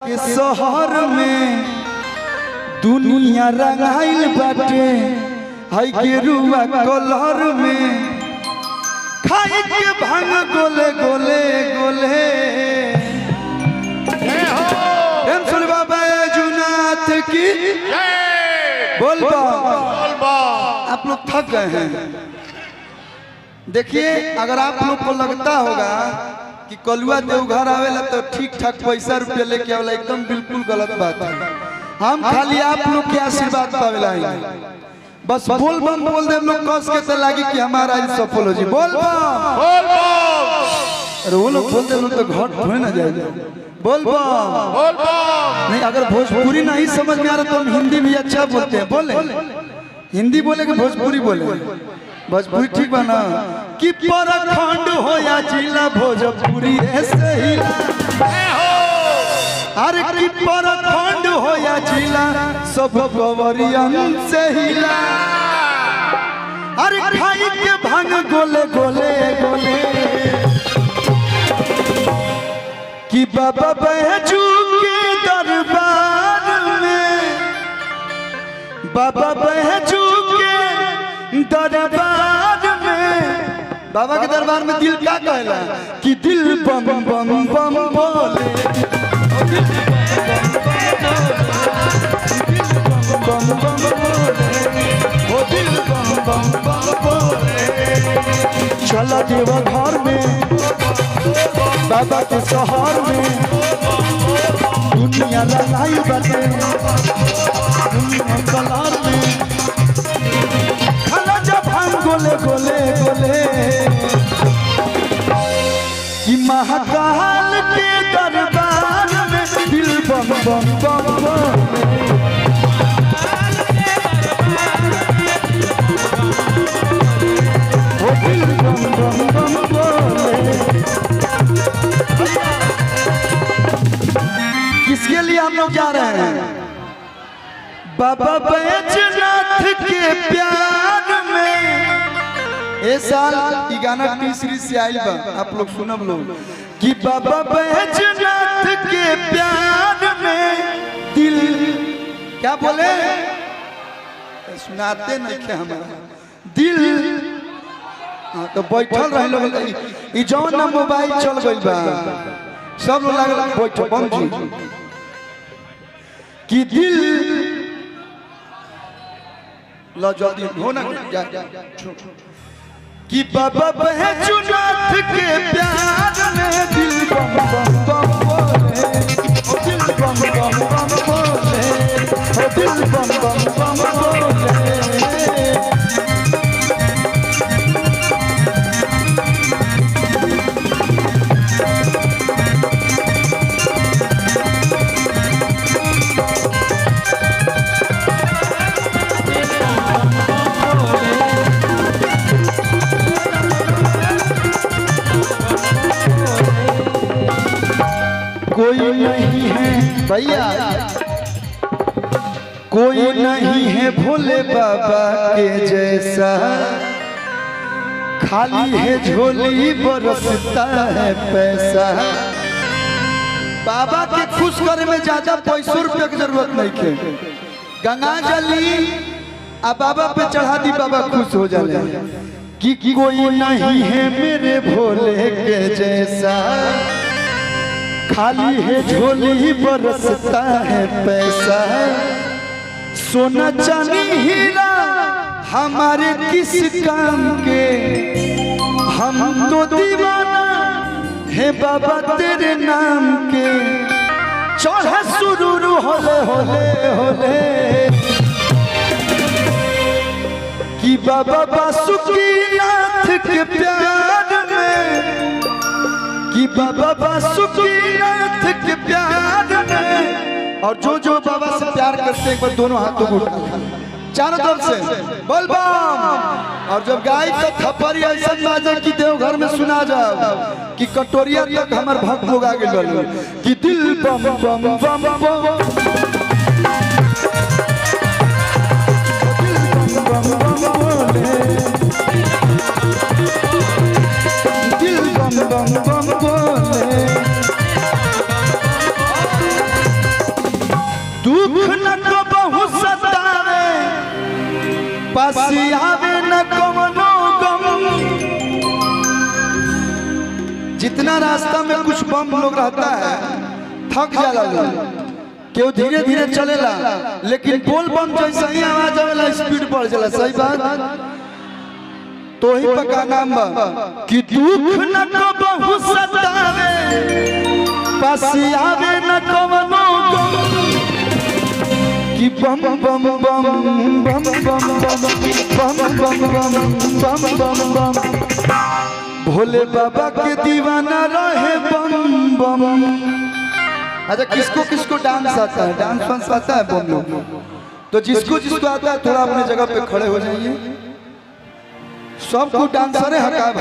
के शहर में दुनिया रंगाइल बाटे हाई गेरुआ कलर में खाई के भांग गोले गोले गोले सुन बाबा जुनाथ की बोल बा। आप लोग थक गए हैं। देखिए अगर आप लोग को लगता होगा कि कलुआ देवघर आवेला तो ठीक ठाक पैसा रुपया लेके आवेला, एकदम बिल्कुल गलत बात है। हम खाली आप लोग के आशीर्वाद पावेला है। बस बोल बम बोल दे लोग कस के तो लागी कि हमारा आज सफल हो जी। बोल बम बोल बम। अरे वो लोग बोल दे लोग तो घट धोए ना जाए। बोल बम बोल बम। नहीं अगर भोजपुरी नहीं समझ में आ रहा तो हम हिंदी भी अच्छा बोलते हैं। बोले हिंदी बोले कि भोजपुरी बोले? भोजपुरी ठीक बना कि परखंड हो या जिला भोजपुरी ऐसे ही अरे कि परखंड हो या जिला सब गवरियन से हिला। अरे खाई के भांग गोले गोले गोले कि बाबा बैजू के दरबार में, बाबा बैजू के दरबार में, बाबा के दरबार में दिल क्या कहला कि दिल बम बम बम बोले, बम बम बोले, ओ दिल बम बम बम बोले। चला देवा घर में बाबा के शहर में दुनिया लड़ाई बाटे दुनिया कलार में खाना जब हम गोले गोले गोले कि महाकाल के दरबार में दिल बम बम बम बोले। ओ दिल बम बम बम बोले। किसके लिए हम लोग जा रहे हैं? बाबा बैजनाथ के प्यार में। ए साल ई गाना टी सीरीज से आइल बा, आप लोग सुनब लोग कि बाबा बैजनाथ के प्यार में दिल क्या बोले सुनाते नहीं थे हमारा दिल। हाँ तो बैठल रहे लोग ई जौन ना मोबाइल चल गइल बा सब लोग लागल बैठो बम जी कि दिल लो जल्दी हो ना जा कि बाबा बैजनाथ के प्यार में दिल बम बम बम बोले, ओ दिल बम बम बम बोले, ओ दिल बम बम बम बोले। कोई नहीं है भैया, कोई नहीं है भोले बाबा के जैसा, खाली है झोली बरसता है पैसा। बाबा के खुश करे में ज्यादा पैसों रुपये की जरूरत नहीं है। गंगा जली अब बाबा पे चढ़ा दी, बाबा खुश हो जाए। कि कोई नहीं है मेरे भोले के जैसा, खाली है झोली बरसता है पैसा। सोना चांदी हीरा हमारे किस काम के, हम तो दीवाना है बाबा तेरे नाम के। चढ़े सुरूरू होले होले होले कि बाबा बासुकीनाथ के प्यार में, कि बाबा बासुकीनाथ के प्यार में। और जो जो बाबा से प्यार करते एक बार दोनों हाथों को चारों तरफ से बोल बम। और जब गाय का थप्पड़ी ऐसा बाजे कि देवघर में सुना जाओ कि कटोरिया तक हमारे भक्त लोग आगे बढ़े कि दिल बम बम बम बम, दिल बम बम बम बोले, दिल बम बम बम बोले। दुख न को बहु सतावे पासी आवे न कवनो गम। जितना रास्ता में कुछ बम लोग रहता है थक जाला लोग, क्यों धीरे धीरे चलेला, लेकिन बोल बम जैसा ही आवाज आवेला स्पीड बढ़ जाला। सही बात तो ही पका नाम बा कि दुख न को बहु सतावे पासी आवे न कवनो गम। कि बम बम बम बम बम बम बम बम बम बम भोले बाबा के दीवाना रहे बम बम। अच्छा किसको किसको डांस आता है? डांस वांस आता है बम लोग? तो जिसको जिसको आता है थोड़ा अपने जगह पे खड़े हो जाइए। सबको डांसर है हका।